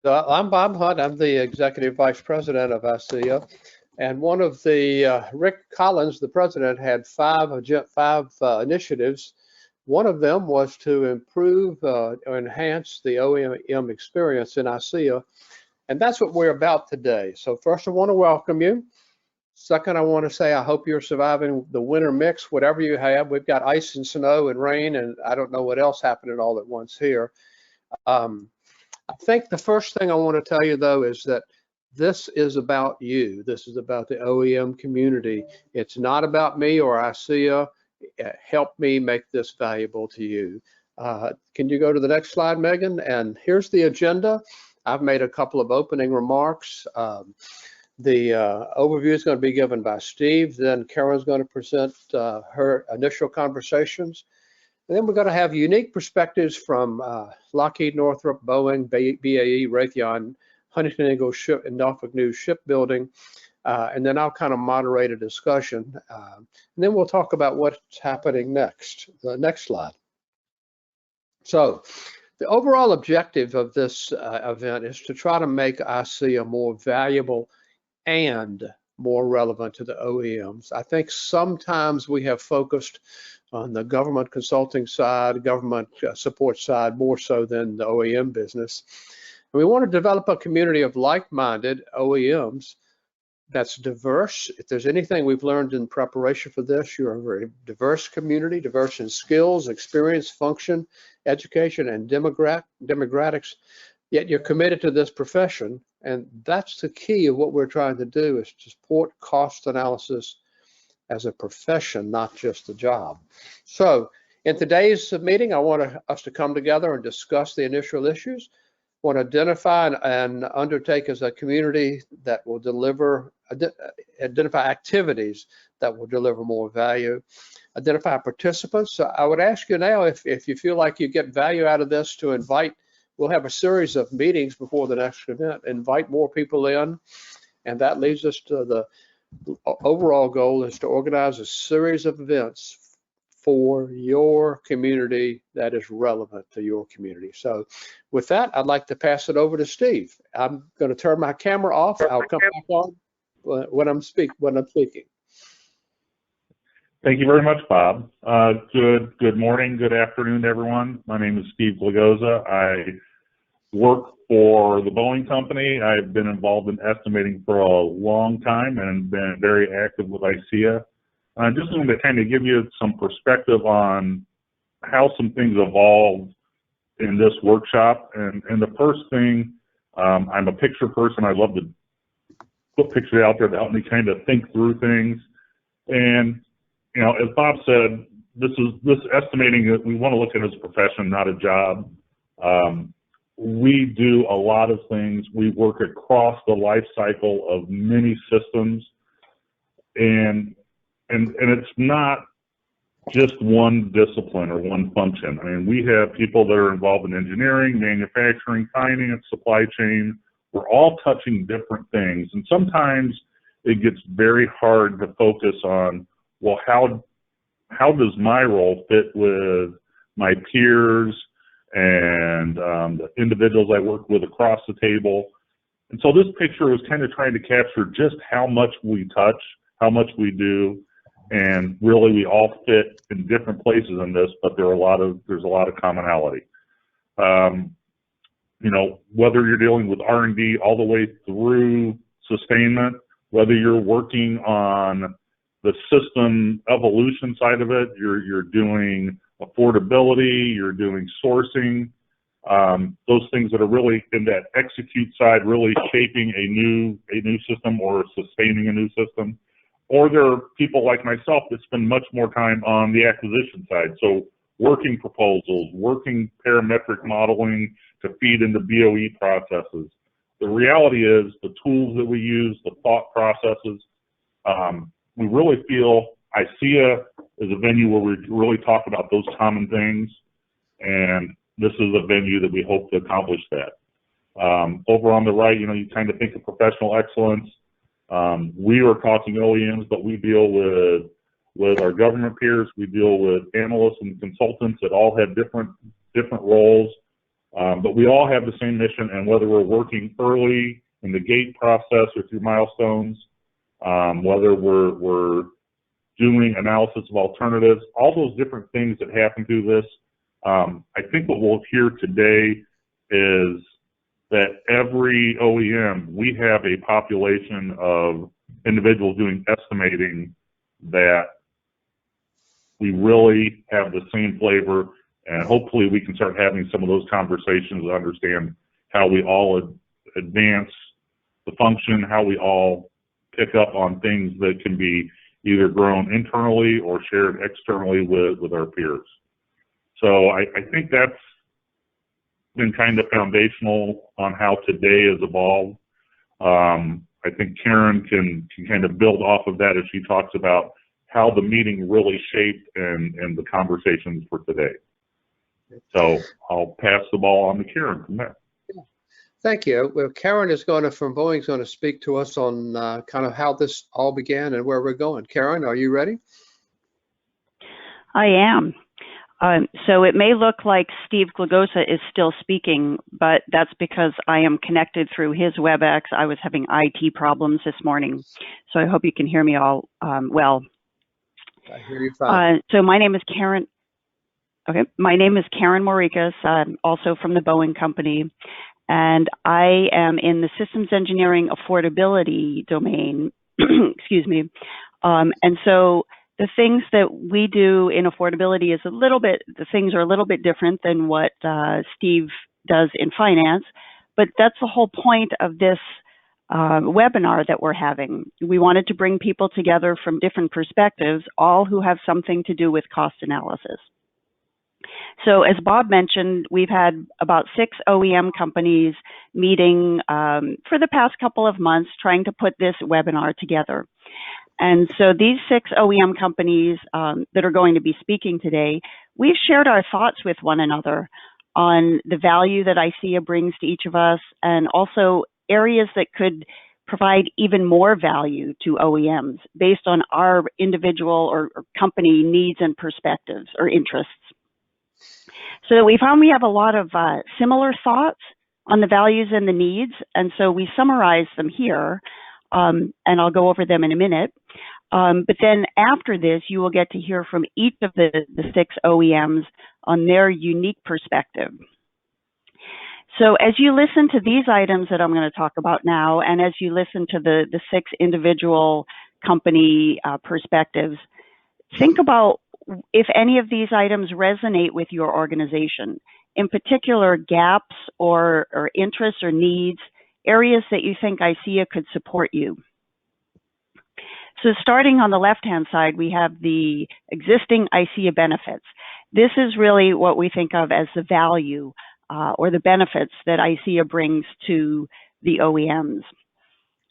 I'm Bob Hunt. I'm the Executive Vice President of ICEAA. And one of the, Rick Collins, the president, had five initiatives. One of them was to improve or enhance the OEM experience in ICEAA. And that's what we're about today. So first, I want to welcome you. Second, I want to say I hope you're surviving the winter mix, whatever you have. We've got ice and snow and rain, and I don't know what else happening all at once here. I think the first thing I want to tell you, though, is that this is about you. This is about the OEM community. It's not about me or ICEAA. Help me make this valuable to you. Can you go to the next slide, Megan? And here's the agenda. I've made a couple of opening remarks. The overview is going to be given by Steve. Then Karen's going to present her initial conversations. And then we're going to have unique perspectives from Lockheed, Northrop, Boeing, BAE, Raytheon, Huntington Ingalls and Norfolk News Shipbuilding. And then I'll kind of moderate a discussion. And then we'll talk about what's happening next. The next slide. So the overall objective of this event is to try to make ICEAA more valuable and more relevant to the OEMs. I think sometimes we have focused on the government consulting side, government support side, more so than the OEM business. And we want to develop a community of like-minded OEMs that's diverse. If there's anything we've learned in preparation for this, you're a very diverse community, diverse in skills, experience, function, education, and demographics, yet you're committed to this profession. And that's the key of what we're trying to do, is to support cost analysis as a profession, not just a job. So in today's meeting, I want us to come together and discuss the initial issues. I want to identify and undertake as a community that will identify activities that will deliver more value, identify participants. So I would ask you now, if you feel like you get value out of this, to invite. We'll have a series of meetings before the next event, invite more people in, and that leads us to the overall goal is to organize a series of events for your community that is relevant to your community. So with that, I'd like to pass it over to Steve. I'm going to turn my camera off. I'll come back on when I'm speaking. Thank you very much, Bob. Good morning, good afternoon, everyone. My name is Steve Blagoza. I work for the Boeing company. I've been involved in estimating for a long time and been very active with ICEAA. I'm just going to kind of give you some perspective on how some things evolved in this workshop. And the first thing, I'm a picture person. I love to put pictures out there to help me kind of think through things. And, you know, as Bob said, this estimating, we want to look at it as a profession, not a job. We do a lot of things. We work across the life cycle of many systems, and it's not just one discipline or one function. I mean, we have people that are involved in engineering, manufacturing, finance, supply chain. We're all touching different things, and sometimes it gets very hard to focus on, well, how does my role fit with my peers and the individuals I work with across the table. And so this picture was kind of trying to capture just how much we touch, how much we do, and really we all fit in different places in this, but there's a lot of commonality. You know, whether you're dealing with R&D all the way through sustainment, whether you're working on the system evolution side of it, you're doing affordability, you're doing sourcing, those things that are really in that execute side, really shaping a new system or sustaining a new system. Or there are people like myself that spend much more time on the acquisition side. So working proposals, working parametric modeling to feed into BOE processes. The reality is the tools that we use, the thought processes, we really feel ICEAA is a venue where we really talk about those common things, and this is a venue that we hope to accomplish that. Over on the right, you know, you kind of think of professional excellence. We are talking OEMs, but we deal with our government peers. We deal with analysts and consultants that all have different roles. But we all have the same mission, and whether we're working early in the gate process or through milestones, whether we're doing analysis of alternatives, all those different things that happen through this, I think what we'll hear today is that every OEM, we have a population of individuals doing estimating that we really have the same flavor, and hopefully we can start having some of those conversations to understand how we all advance the function, how we all pick up on things that can be either grown internally or shared externally with our peers. So I think that's been kind of foundational on how today has evolved. I think Karen can kind of build off of that as she talks about how the meeting really shaped and the conversations for today. So I'll pass the ball on to Karen from there. Thank you. Well, Karen is going to, from Boeing, is going to speak to us on kind of how this all began and where we're going. Karen, are you ready? I am. So it may look like Steve Blagoza is still speaking, but that's because I am connected through his WebEx. I was having IT problems this morning, so I hope you can hear me all well. I hear you fine. So my name is Karen. Okay, my name is Karen Moricas. I'm also from the Boeing Company, and I am in the systems engineering affordability domain. Excuse me. And so the things that we do in affordability is the things are a little bit different than what Steve does in finance, but that's the whole point of this webinar that we're having. We wanted to bring people together from different perspectives, all who have something to do with cost analysis. So as Bob mentioned, we've had about 6 OEM companies meeting for the past couple of months trying to put this webinar together. And so these 6 OEM companies that are going to be speaking today, we've shared our thoughts with one another on the value that ICEAA brings to each of us, and also areas that could provide even more value to OEMs based on our individual or company needs and perspectives or interests. So we found we have a lot of similar thoughts on the values and the needs, and so we summarize them here. And I'll go over them in a minute. But then after this, you will get to hear from each of the 6 OEMs on their unique perspective. So as you listen to these items that I'm going to talk about now, and as you listen to the 6 individual company perspectives, think about if any of these items resonate with your organization. In particular, gaps or interests or needs, areas that you think ICEAA could support you. So starting on the left-hand side, we have the existing ICEAA benefits. This is really what we think of as the value or the benefits that ICEAA brings to the OEMs.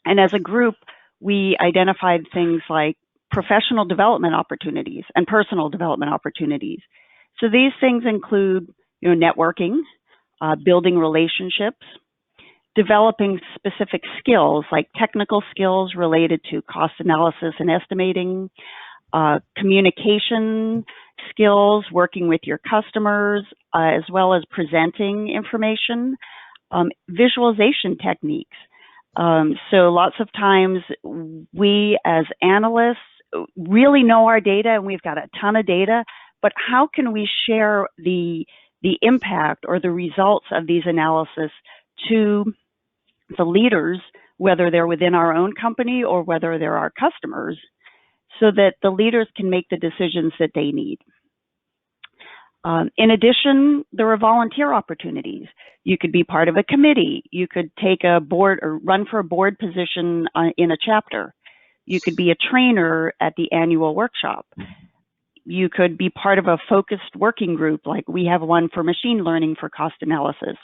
And as a group, we identified things like professional development opportunities and personal development opportunities. So these things include, networking, building relationships, developing specific skills like technical skills related to cost analysis and estimating, communication skills, working with your customers, as well as presenting information, visualization techniques. So lots of times we as analysts really know our data and we've got a ton of data, but how can we share the impact or the results of these analysis to the leaders, whether they're within our own company or whether they're our customers, so that the leaders can make the decisions that they need. In addition, there are volunteer opportunities. You could be part of a committee. You could take a board or run for a board position in a chapter. You could be a trainer at the annual workshop. You could be part of a focused working group, like we have one for machine learning for cost analysis.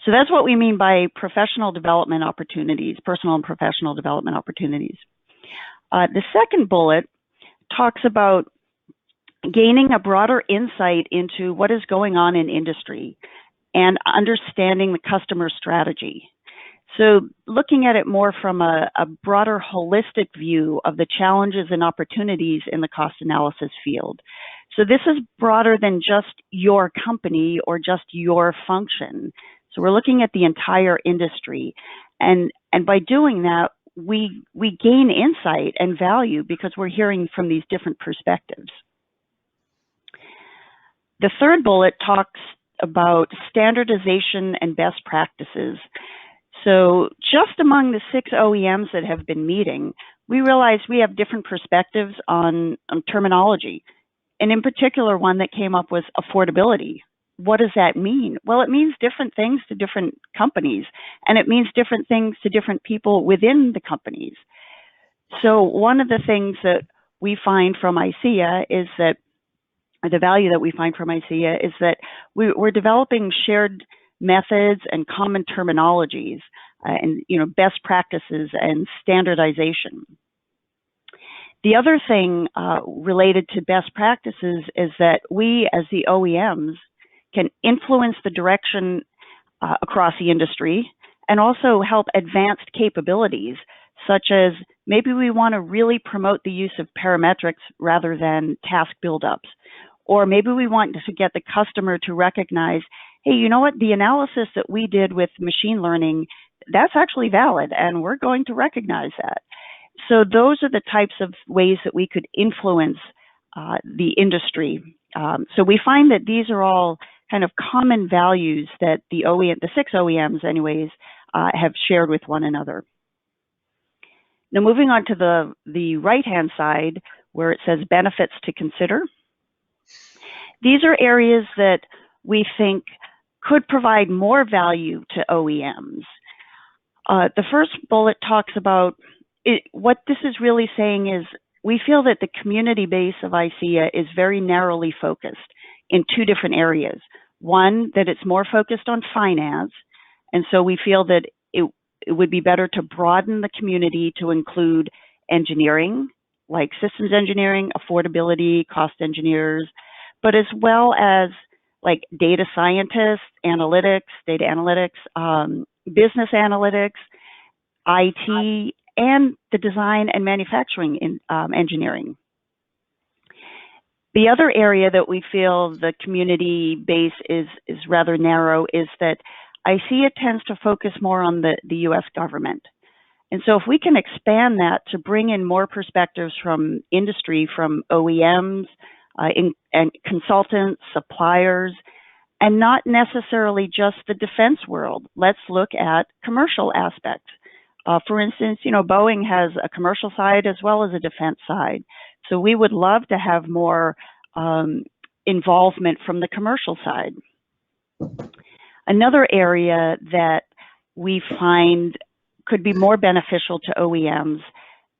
So that's what we mean by professional development opportunities, personal and professional development opportunities. The second bullet talks about gaining a broader insight into what is going on in industry and understanding the customer strategy. So looking at it more from a broader holistic view of the challenges and opportunities in the cost analysis field. So this is broader than just your company or just your function. So we're looking at the entire industry. And by doing that, we gain insight and value because we're hearing from these different perspectives. The third bullet talks about standardization and best practices. So just among the 6 OEMs that have been meeting, we realized we have different perspectives on terminology. And in particular, one that came up was affordability. What does that mean? Well, it means different things to different companies, and it means different things to different people within the companies. So one of the things that we find from ICEAA is that, or the value that we find from ICEAA is that we're developing shared methods and common terminologies and best practices and standardization. The other thing related to best practices is that we as the OEMs can influence the direction across the industry and also help advanced capabilities, such as maybe we want to really promote the use of parametrics rather than task buildups. Or maybe we want to get the customer to recognize, hey, you know what, the analysis that we did with machine learning, that's actually valid, and we're going to recognize that. So those are the types of ways that we could influence the industry. So we find that these are all kind of common values that the 6 OEMs anyways, have shared with one another. Now moving on to the right-hand side where it says benefits to consider. These are areas that we think could provide more value to OEMs. The first bullet talks about what this is really saying is we feel that the community base of ICEAA is very narrowly focused in 2 different areas. One, that it's more focused on finance, and so we feel that it would be better to broaden the community to include engineering, like systems engineering, affordability, cost engineers, but as well as like data scientists, data analytics, business analytics, IT, and the design and manufacturing engineering. The other area that we feel the community base is rather narrow is that ICEAA tends to focus more on the U.S. government. And so if we can expand that to bring in more perspectives from industry, from OEMs, and consultants, suppliers, and not necessarily just the defense world. Let's look at commercial aspects. For instance, Boeing has a commercial side as well as a defense side. So we would love to have more involvement from the commercial side. Another area that we find could be more beneficial to OEMs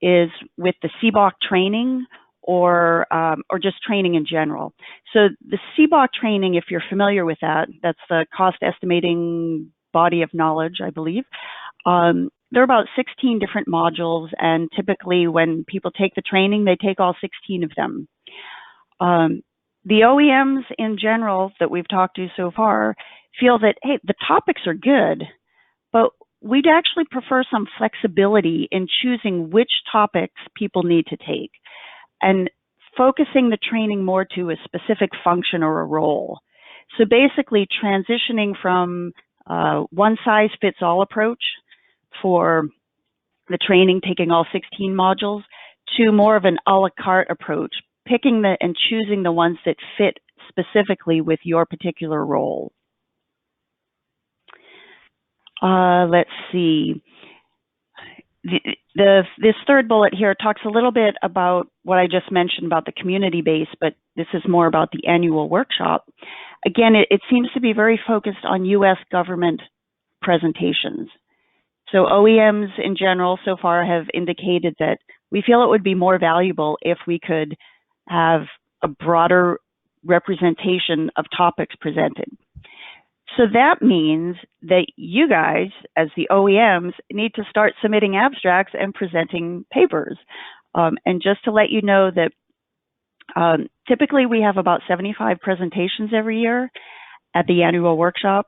is with the CBOC training or just training in general. So the CBOC training, if you're familiar with that, that's the cost estimating body of knowledge, I believe. There are about 16 different modules, and typically when people take the training, they take all 16 of them. The OEMs in general that we've talked to so far feel that, hey, the topics are good, but we'd actually prefer some flexibility in choosing which topics people need to take and focusing the training more to a specific function or a role. So basically transitioning from one-size-fits-all approach for the training, taking all 16 modules, to more of an a la carte approach, picking and choosing the ones that fit specifically with your particular role. Let's see. This third bullet here talks a little bit about what I just mentioned about the community base, but this is more about the annual workshop. Again, it seems to be very focused on U.S. government presentations. So OEMs in general so far have indicated that we feel it would be more valuable if we could have a broader representation of topics presented. So that means that you guys, as the OEMs, need to start submitting abstracts and presenting papers. And just to let you know that typically we have about 75 presentations every year at the annual workshop.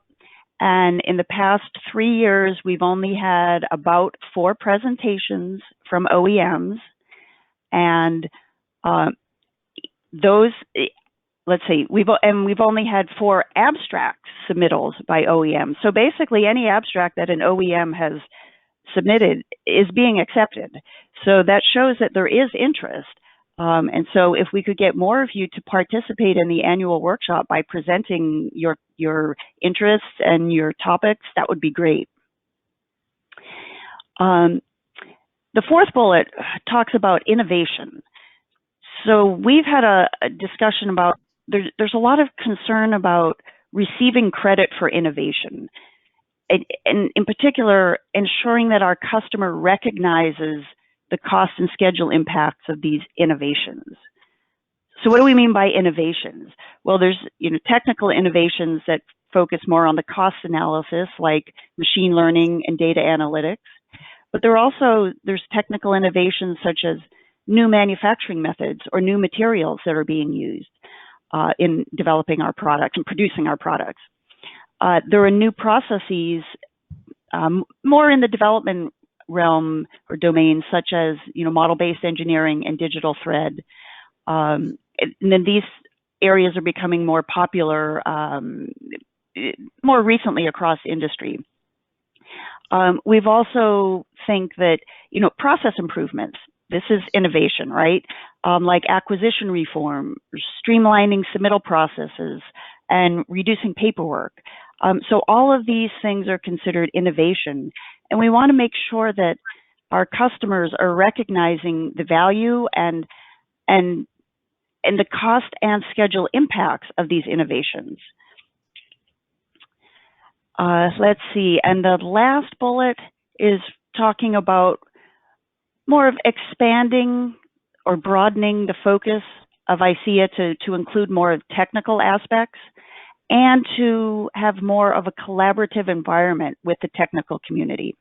And in the past 3 years, we've only had about 4 presentations from OEMs, and those, let's see, we've only had 4 abstract submittals by OEMs. So basically, any abstract that an OEM has submitted is being accepted. So that shows that there is interest. And so if we could get more of you to participate in the annual workshop by presenting your interests and your topics, that would be great. The 4th bullet talks about innovation. So we've had a discussion about, there's a lot of concern about receiving credit for innovation. And in particular, ensuring that our customer recognizes the cost and schedule impacts of these innovations. So what do we mean by innovations? Well, there's technical innovations that focus more on the cost analysis, like machine learning and data analytics. But there's technical innovations such as new manufacturing methods or new materials that are being used in developing our products and producing our products. There are new processes, more in the development realm or domains, such as model-based engineering and digital thread. And then these areas are becoming more popular more recently across industry. We've also think that process improvements. This is innovation, right? Like acquisition reform, streamlining submittal processes, and reducing paperwork. So all of these things are considered innovation, and we want to make sure that our customers are recognizing the value and the cost and schedule impacts of these innovations. Let's see, and the last bullet is talking about more of expanding or broadening the focus of ICEAA to include more of technical aspects and to have more of a collaborative environment with the technical community.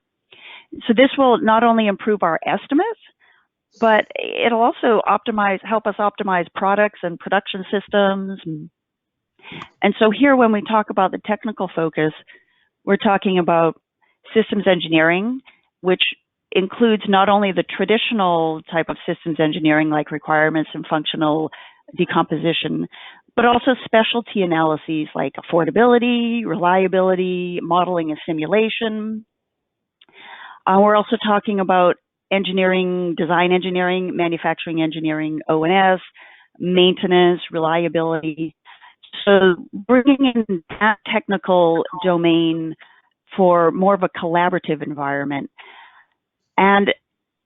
So this will not only improve our estimates, but it'll also help us optimize products and production systems. And so here, when we talk about the technical focus, we're talking about systems engineering, which includes not only the traditional type of systems engineering like requirements and functional decomposition, but also specialty analyses like affordability, reliability, modeling and simulation. We're also talking about engineering, design engineering, manufacturing engineering, O&S, maintenance, reliability. So bringing in that technical domain for more of a collaborative environment. And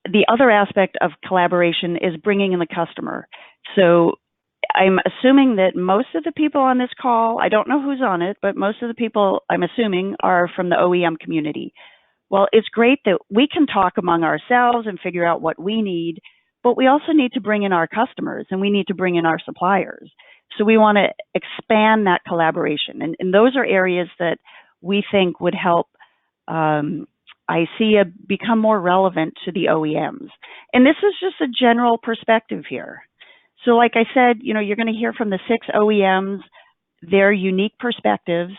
the other aspect of collaboration is bringing in the customer. So I'm assuming that most of the people on this call, I don't know who's on it, but most of the people I'm assuming are from the OEM community. Well, it's great that we can talk among ourselves and figure out what we need, but we also need to bring in our customers and we need to bring in our suppliers. So we want to expand that collaboration. And those are areas that we think would help ICEAA become more relevant to the OEMs. And this is just a general perspective here. So like I said, you're going to hear from the 6 OEMs, their unique perspectives.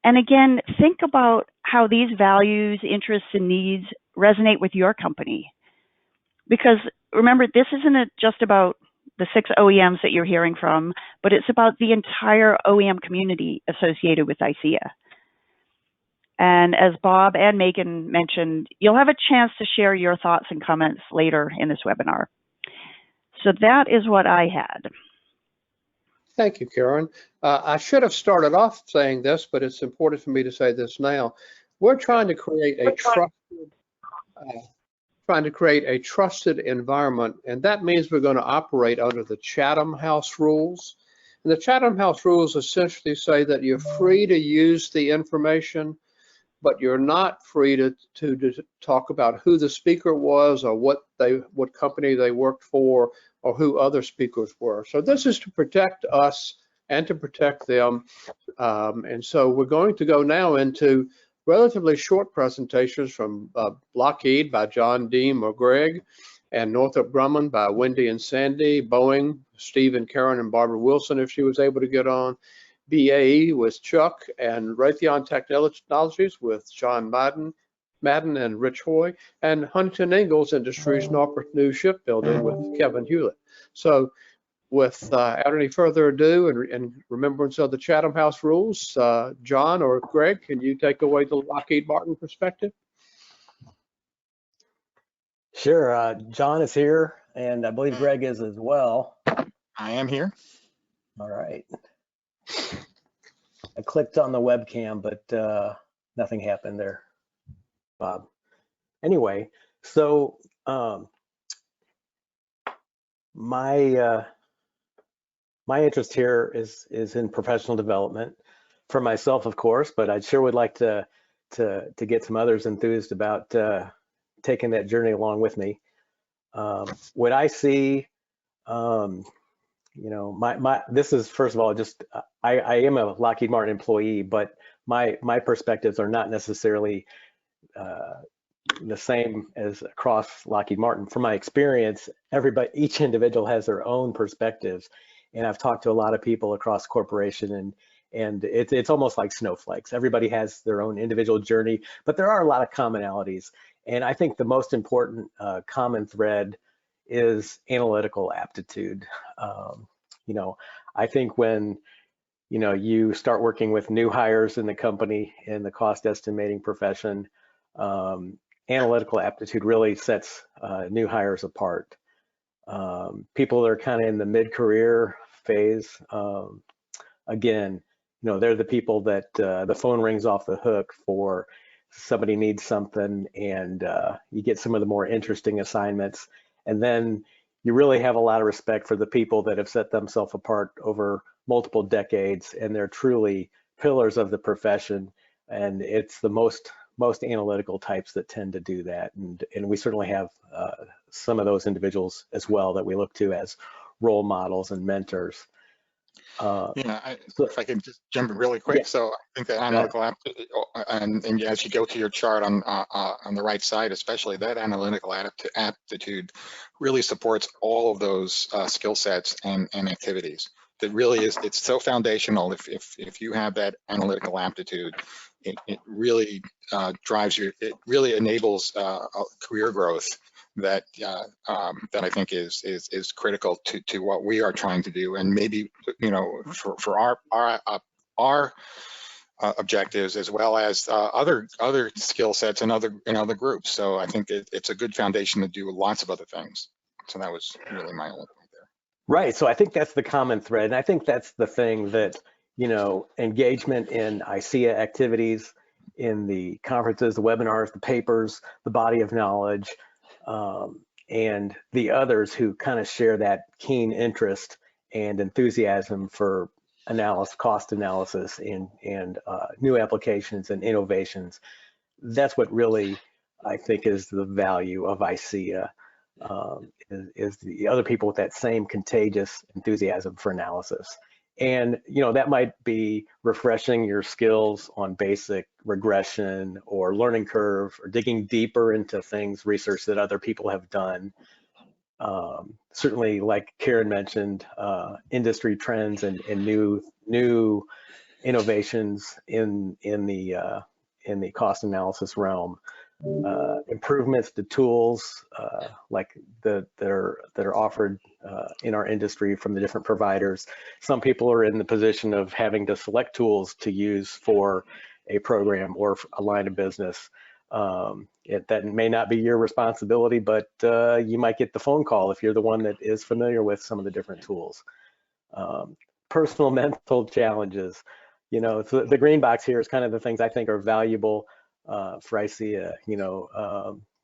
And again, think about how these values, interests, and needs resonate with your company. Because remember, this isn't just about the 6 OEMs that you're hearing from, but it's about the entire OEM community associated with ICEAA. And as Bob and Megan mentioned, you'll have a chance to share your thoughts and comments later in this webinar. So that is what I had. Thank you, Karen. I should have started off saying this, but it's important for me to say this now. We're trying to create a trusted environment, and that means we're going to operate under the Chatham House rules. And the Chatham House rules essentially say that you're free to use the information, but you're not free to talk about who the speaker was or what company they worked for or who other speakers were. So this is to protect us and to protect them. And so we're going to go now into relatively short presentations from Lockheed by John, Dean, or Greg, and Northrop Grumman by Wendy and Sandy, Boeing, Steve and Karen and Barbara Wilson, if she was able to get on, BAE with Chuck, and Raytheon Technologies with John Madden and Rich Hoy, and Huntington Ingalls Industries, Norfolk New Shipbuilding with Kevin Hewlett. So without any further ado, and in remembrance of the Chatham House rules, John or Greg, can you take away the Lockheed Martin perspective? Sure. John is here, and I believe Greg is as well. I am here. All right. I clicked on the webcam, but nothing happened there, Bob. Anyway, so my interest here is in professional development for myself, of course, but I sure would like to get some others enthused about taking that journey along with me. What I see, you know, this is, first of all, just I am a Lockheed Martin employee, but my perspectives are not necessarily the same as across Lockheed Martin. From my experience, each individual has their own perspectives, and I've talked to a lot of people across corporation, and it's almost like snowflakes. Everybody has their own individual journey, but there are a lot of commonalities. And I think the most important common thread is analytical aptitude. You know, I think when you start working with new hires in the company in the cost estimating profession, analytical aptitude really sets new hires apart. People that are kind of in the mid-career phase, again, they're the people that the phone rings off the hook for somebody needs something, and you get some of the more interesting assignments. And then you really have a lot of respect for the people that have set themselves apart over multiple decades, and they're truly pillars of the profession. And it's the most analytical types that tend to do that. And we certainly have some of those individuals as well that we look to as role models and mentors. If I can just jump in really quick. Yeah. So I think that analytical aptitude, and as you go to your chart on the right side, especially that analytical aptitude really supports all of those skill sets and activities. That really is, it's so foundational. If you have that analytical aptitude, it really drives it really enables career growth that I think is critical to what we are trying to do, and maybe for our objectives, as well as other skill sets and other groups. So I think it's a good foundation to do lots of other things. So that was really my only point there. Right. So I think that's the common thread, and I think that's the thing that engagement in ICEAA activities, in the conferences, the webinars, the papers, the body of knowledge. And the others who kind of share that keen interest and enthusiasm for cost analysis and new applications and innovations. That's what really, I think, is the value of ICEAA, is the other people with that same contagious enthusiasm for analysis. And that might be refreshing your skills on basic regression or learning curve, or digging deeper into research that other people have done. Certainly, like Karen mentioned, industry trends and new innovations in the cost analysis realm. Improvements to tools like that are offered in our industry from the different providers. Some people are in the position of having to select tools to use for a program or a line of business. That may not be your responsibility, but you might get the phone call if you're the one that is familiar with some of the different tools. Personal mental challenges. So the green box here is kind of the things I think are valuable for ICEAA.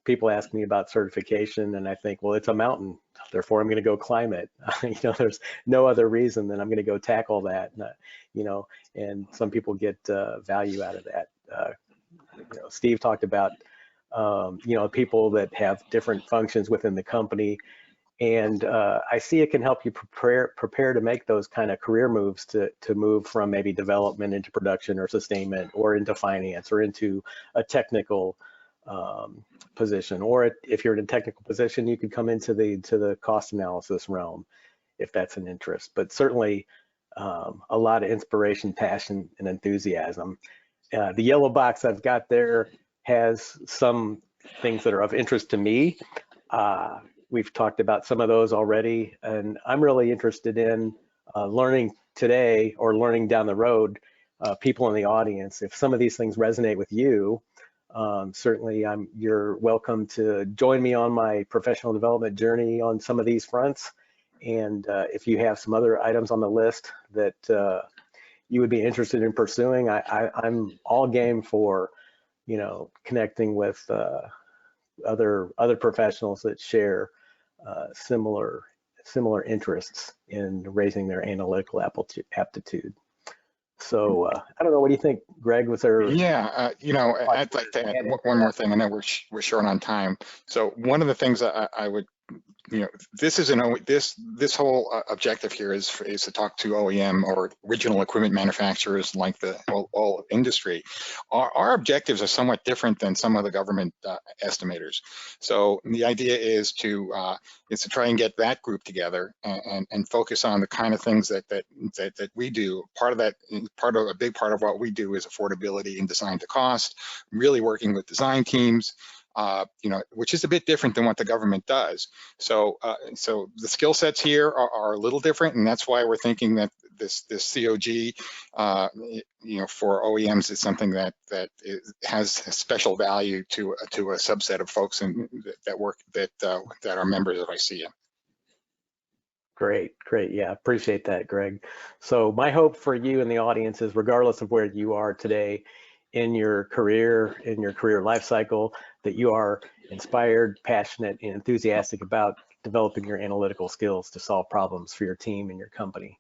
People ask me about certification, and I think, well, it's a mountain, therefore I'm going to go climb it. There's no other reason than I'm going to go tackle that. And some people get value out of that. Steve talked about, people that have different functions within the company, and ICEAA can help you prepare to make those kind of career moves to move from maybe development into production or sustainment, or into finance, or into a technical position. Or if you're in a technical position, you could come into the cost analysis realm if that's an interest. But certainly a lot of inspiration, passion, and enthusiasm. The yellow box I've got there has some things that are of interest to me. We've talked about some of those already, and I'm really interested in learning today or learning down the road, people in the audience. If some of these things resonate with you, certainly you're welcome to join me on my professional development journey on some of these fronts. And if you have some other items on the list that you would be interested in pursuing, I'm all game for, connecting with other professionals that share similar interests in raising their analytical aptitude. So I don't know, what do you think, Greg? Was there? Yeah, I'd like to add one more thing. I know we're short on time. So one of the things I would, this is this whole objective here is to talk to OEM or original equipment manufacturers like the whole industry. Our objectives are somewhat different than some of the government estimators. So the idea is to try and get that group together and focus on the kind of things that we do. A big part of what we do is affordability and design to cost, really working with design teams, which is a bit different than what the government does. So the skill sets here are a little different, and that's why we're thinking that this COG, for OEMs is something that has special value to a subset of folks that are members of ICEAA. Great. Yeah, appreciate that, Greg. So my hope for you in the audience is, regardless of where you are today in your career life cycle, that you are inspired, passionate, and enthusiastic about developing your analytical skills to solve problems for your team and your company.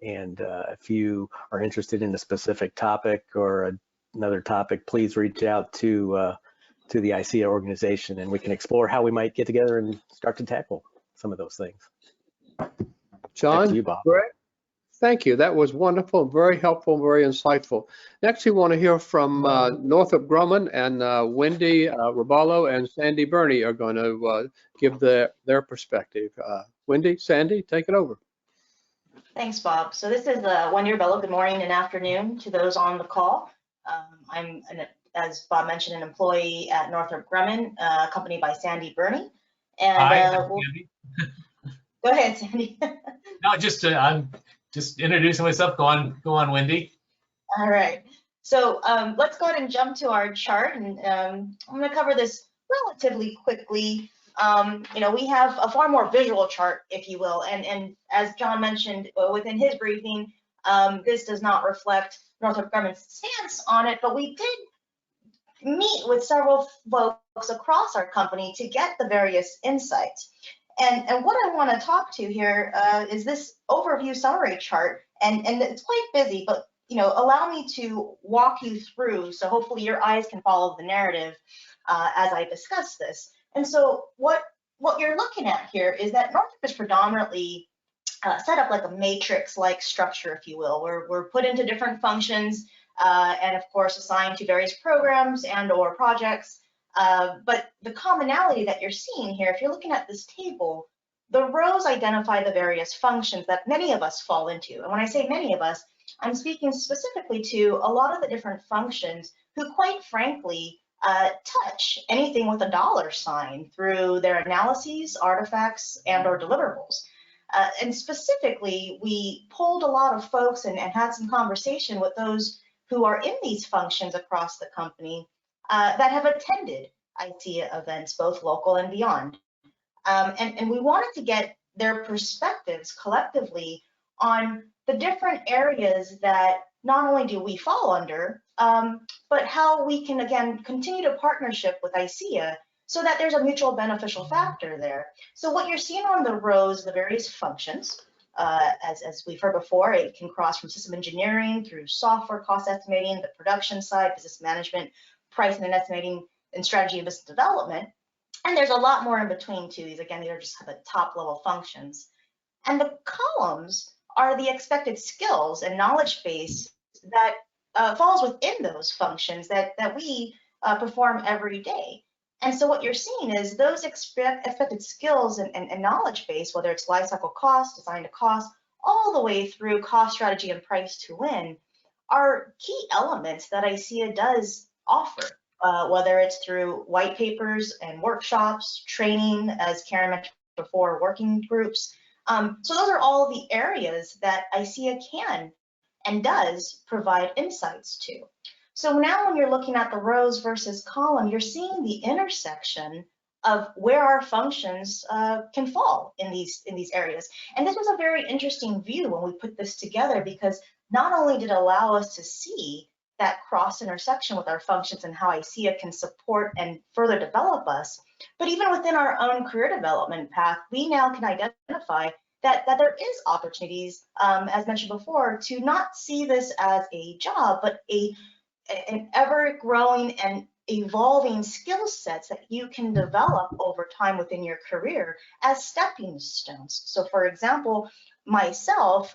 And if you are interested in a specific topic or another topic, please reach out to the ICEAA organization, and we can explore how we might get together and start to tackle some of those things. John, back to you, Bob. Greg, thank you. That was wonderful, very helpful, very insightful. Next, we want to hear from Northrop Grumman, and Wendy Raballo and Sandy Burney are going to give their perspective. Wendy, Sandy, take it over. Thanks, Bob. So this is Wendy Raballo. Good morning and afternoon to those on the call. I'm, as Bob mentioned, an employee at Northrop Grumman, accompanied by Sandy Burney. And hi, Sandy. Go ahead, Sandy. No, I'm just introducing myself. Go on, Wendy. All right. So let's go ahead and jump to our chart, and I'm going to cover this relatively quickly. We have a far more visual chart, if you will, and as John mentioned within his briefing, this does not reflect Northrop Grumman's stance on it, but we did meet with several folks across our company to get the various insights. And what I want to talk to here is this overview summary chart, and it's quite busy, but allow me to walk you through, so hopefully your eyes can follow the narrative as I discuss this. And so what you're looking at here is that Northrop is predominantly set up like a matrix-like structure, if you will. We're put into different functions and of course assigned to various programs and or projects. But the commonality that you're seeing here, if you're looking at this table, the rows identify the various functions that many of us fall into. And when I say many of us, I'm speaking specifically to a lot of the different functions who, quite frankly, touch anything with a dollar sign through their analyses, artifacts, and or deliverables. And specifically, we pulled a lot of folks and had some conversation with those who are in these functions across the company that have attended ICEAA events, both local and beyond. And we wanted to get their perspectives collectively on the different areas that not only do we fall under, but how we can, again, continue to partnership with ICEAA so that there's a mutual beneficial factor there. So what you're seeing on the rows, the various functions, as we've heard before, it can cross from system engineering through software cost estimating, the production side, business management, pricing and estimating, and strategy and business development. And there's a lot more in between too. These, again, these are just the top level functions. And the columns are the expected skills and knowledge base that falls within those functions that we perform every day. And so what you're seeing is those expected skills and knowledge base, whether it's lifecycle cost, design to cost, all the way through cost, strategy, and price to win, are key elements that ICEA does offer, whether it's through white papers and workshops, training, as Karen mentioned before, working groups. So those are all the areas that ICEA can and does provide insights to. So now when you're looking at the rows versus column, you're seeing the intersection of where our functions can fall in these areas. And this was a very interesting view when we put this together, because not only did it allow us to see that cross intersection with our functions and how ICEA can support and further develop us, but even within our own career development path, we now can identify that there is opportunities, as mentioned before, to not see this as a job, but an ever-growing and evolving skill sets that you can develop over time within your career as stepping stones. So for example, myself,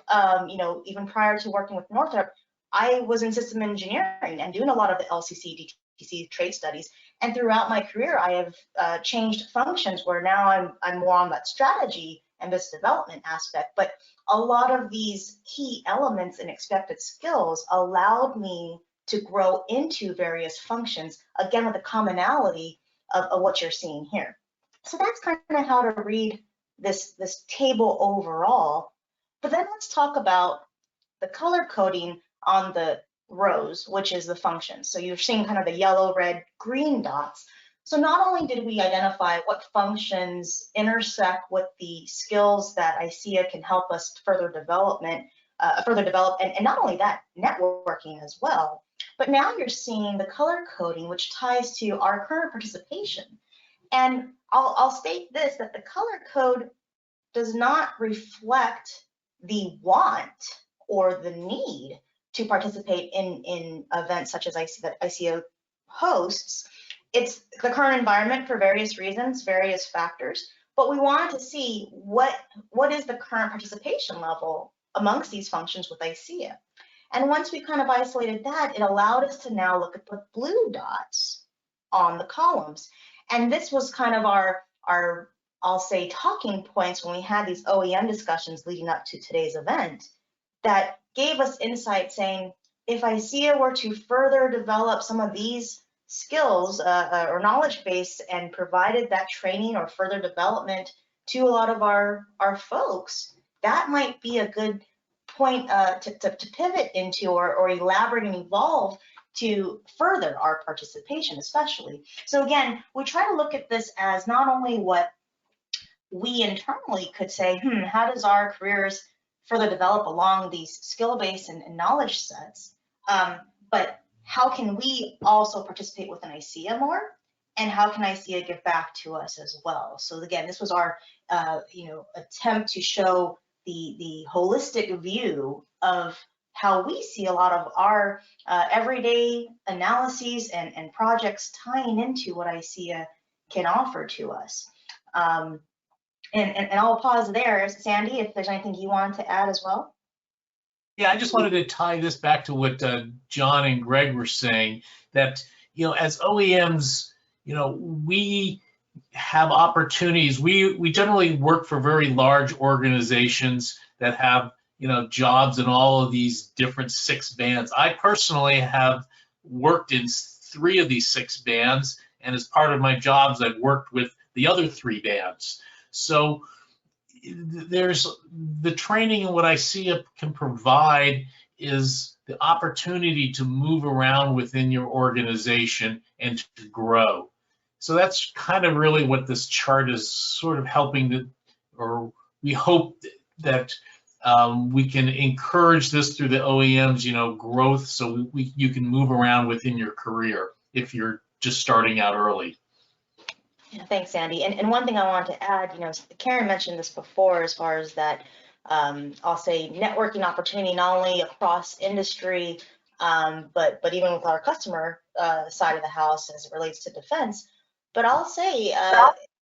even prior to working with Northrop, I was in system engineering and doing a lot of the LCC, DTC trade studies. And throughout my career, I have changed functions where now I'm more on that strategy and business development aspect. But a lot of these key elements and expected skills allowed me to grow into various functions, again, with the commonality of what you're seeing here. So that's kind of how to read this table overall. But then let's talk about the color coding on the rows, which is the functions. So you're seeing kind of the yellow, red, green dots. So not only did we identify what functions intersect with the skills that ICEA can help us further develop, and not only that, networking as well, but now you're seeing the color coding, which ties to our current participation. And I'll state this, that the color code does not reflect the want or the need to participate in events such as ICEA hosts. It's the current environment for various reasons, various factors, but we wanted to see what is the current participation level amongst these functions with ICEA. And once we kind of isolated that, it allowed us to now look at the blue dots on the columns. And this was kind of our I'll say, talking points when we had these OEM discussions leading up to today's event that gave us insight saying, if ICEA were to further develop some of these skills or knowledge base and provided that training or further development to a lot of our folks, that might be a good point to pivot into or elaborate and evolve to further our participation, especially. So again, we try to look at this as not only what we internally could say, how does our careers further develop along these skill base and knowledge sets, but how can we also participate within ICEA more, and how can ICEA give back to us as well? So again, this was our attempt to show the holistic view of how we see a lot of our everyday analyses and projects tying into what ICEA can offer to us. And I'll pause there. Sandy, if there's anything you want to add as well. Yeah, I just wanted to tie this back to what John and Greg were saying, that, as OEMs, we have opportunities. We generally work for very large organizations that have, jobs in all of these different 6 bands. I personally have worked in 3 of these 6 bands, and as part of my jobs, I've worked with the other 3 bands. So there's the training, and what ICEA can provide is the opportunity to move around within your organization and to grow. So that's kind of really what this chart is sort of helping to, or we hope that we can encourage this through the OEMs, growth, so you can move around within your career if you're just starting out early. Yeah, thanks, Sandy. And one thing I want to add, Karen mentioned this before, as far as that, I'll say, networking opportunity, not only across industry, but even with our customer side of the house as it relates to defense. But I'll say,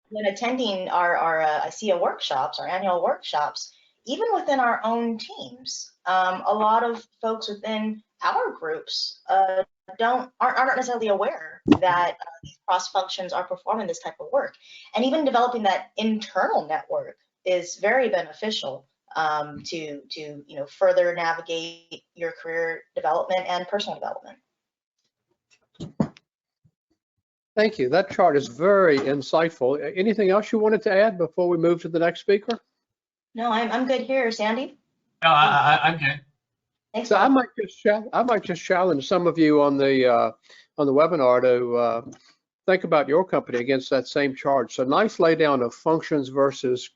when attending our ICEA workshops, our annual workshops, even within our own teams, a lot of folks within our groups aren't necessarily aware that these cross functions are performing this type of work. And even developing that internal network is very beneficial to further navigate your career development and personal development. Thank you. That chart is very insightful. Anything else you wanted to add before we move to the next speaker? No, I'm good here, Sandy. No, I'm good. Thanks. So Bob. I might just challenge some of you on the webinar to think about your company against that same chart. So nice laydown of functions versus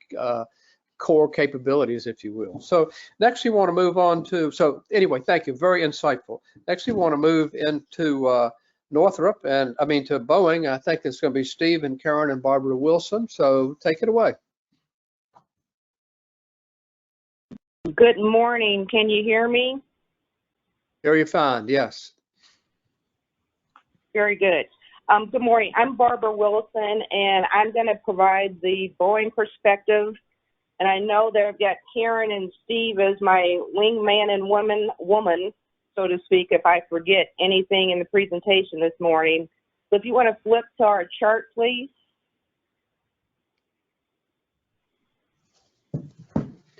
core capabilities, if you will. So next we want to move on to, so anyway, thank you, very insightful. Next we want to move into Northrop, and I mean to Boeing. I think it's going to be Steve and Karen and Barbara Wilson. So take it away. Good morning. Can you hear me? There you find, yes. Very good. Good morning. I'm Barbara Wilson, and I'm going to provide the Boeing perspective. And I know that I've got Karen and Steve as my wingman and woman, so to speak, if I forget anything in the presentation this morning. So if you want to flip to our chart, please.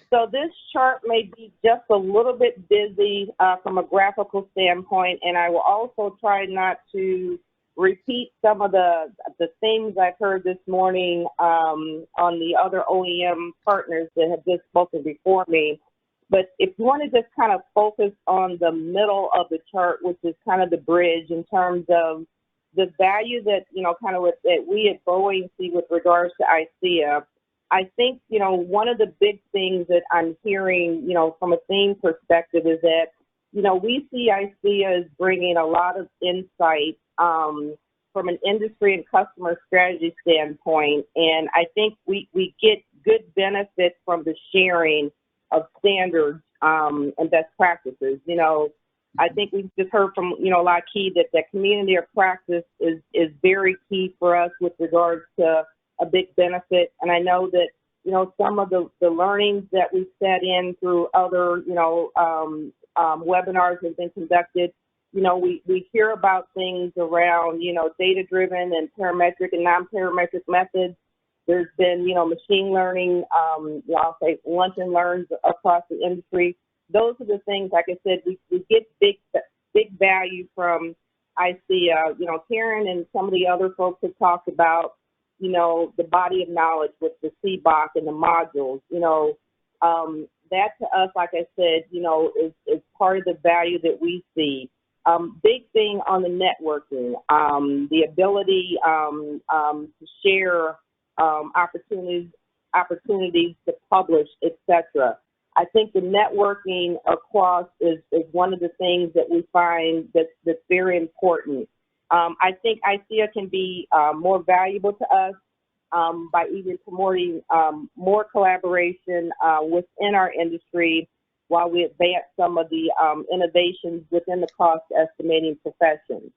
So this chart may be just a little bit busy from a graphical standpoint, and I will also try not to repeat some of the things I've heard this morning on the other OEM partners that have just spoken before me. But if you want to just kind of focus on the middle of the chart, which is kind of the bridge in terms of the value that, kind of that we at Boeing see with regards to ICEAA, I think, one of the big things that I'm hearing, from a theme perspective is that, we see ICEAA as bringing a lot of insight from an industry and customer strategy standpoint. And I think we get good benefit from the sharing of standards and best practices. I think we've just heard from, Lockheed that community of practice is very key for us with regards to a big benefit. And I know that, some of the learnings that we've set in through other, webinars have been conducted. We hear about things around, data-driven and parametric and non-parametric methods. There's been, machine learning, I'll say lunch and learns across the industry. Those are the things, like I said, we get big value from ICEAA. Karen and some of the other folks have talked about, the body of knowledge with the CBOC and the modules. That to us, like I said, is part of the value that we see. Big thing on the networking, the ability to share opportunities to publish, etc. I think the networking across is one of the things that we find that's very important. I think ICEAA can be more valuable to us by even promoting more collaboration within our industry while we advance some of the innovations within the cost estimating profession.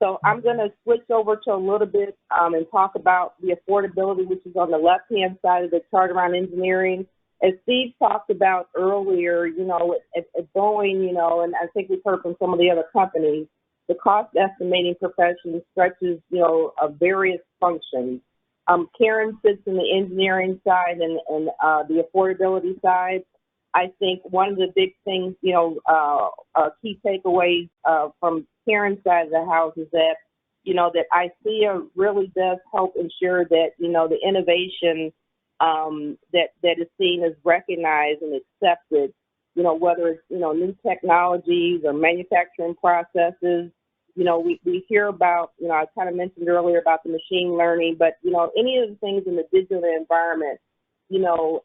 So I'm going to switch over to a little bit and talk about the affordability, which is on the left-hand side of the chart around engineering. As Steve talked about earlier, at Boeing, and I think we've heard from some of the other companies, the cost estimating profession stretches, various functions. Karen sits in the engineering side and the affordability side. I think one of the big things, key takeaways from Karen's side of the house is that, that ICEAA really does help ensure that, the innovation that is seen as recognized and accepted, whether it's, new technologies or manufacturing processes. We hear about, I kind of mentioned earlier about the machine learning, but, any of the things in the digital environment,